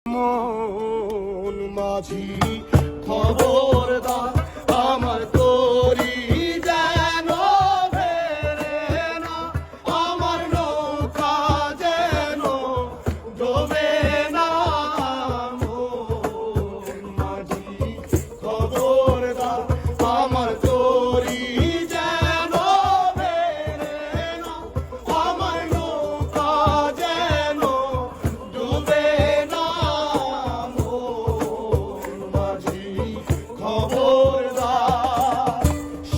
মন মাঝি খবরদার আমার তরি যেন ফেরে না, আমার নৌকা যেন ডোবে না। মন মাঝি খবরদার আমার তরি যেন ফেরে না, আমার নৌকা যেন ডোবে না। খবরদার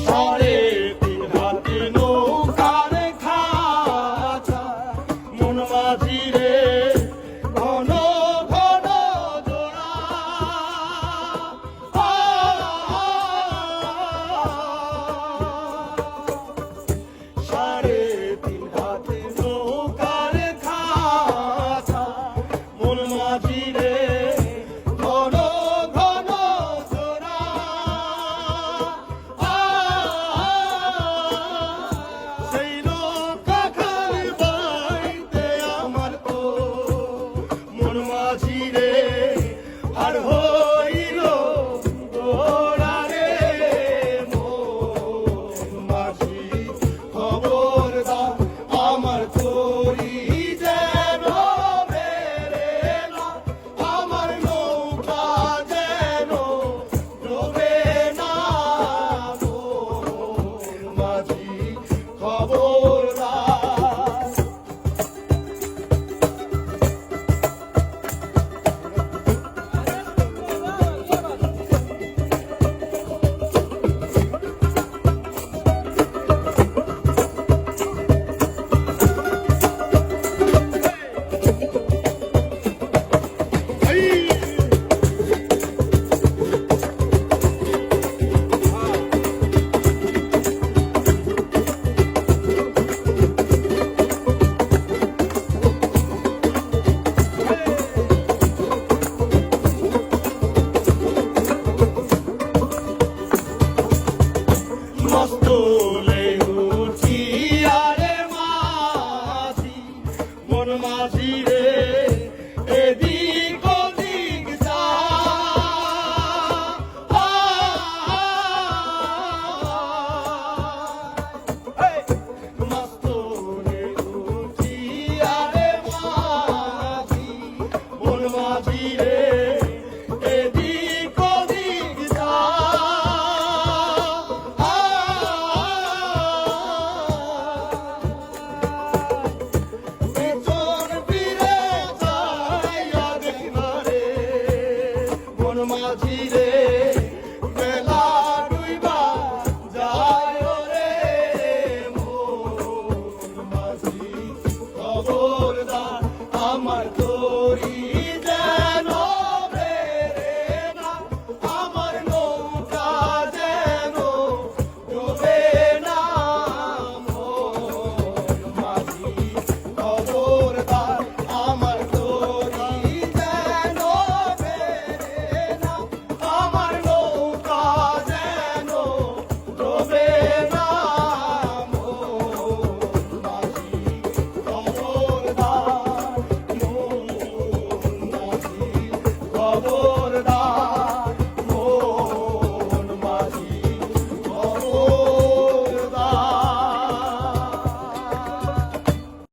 সাড়ে তিন হাতে নৌকার খাঁচা, মন মাঝি রে ঘন ঘন জোড়া। সাড়ে তিন হাতে নৌকার খাঁচা, মন মাঝি রে ঘন ঘন জোড়া। সেই নৌকা খালি বাইতে আমার তো মন মাঝি রে আর হইল গোড়া রে। মন মাঝি খবরদার আমার তরি যেন বেরে না, আমার নৌকা যেন ডোবে না। মন মাঝি খবরদার মস্তলে উঠি আরে মাঝি, মন মাঝি রে এদিক ওদিক যা। মস্তলে উঠি আরে মাঝি, মন মাঝি রে এদিক ওদিক যা। মন মাঝি রে বেলা ডুইবা যায় রে। মন মাঝি খবরদার আমার তরি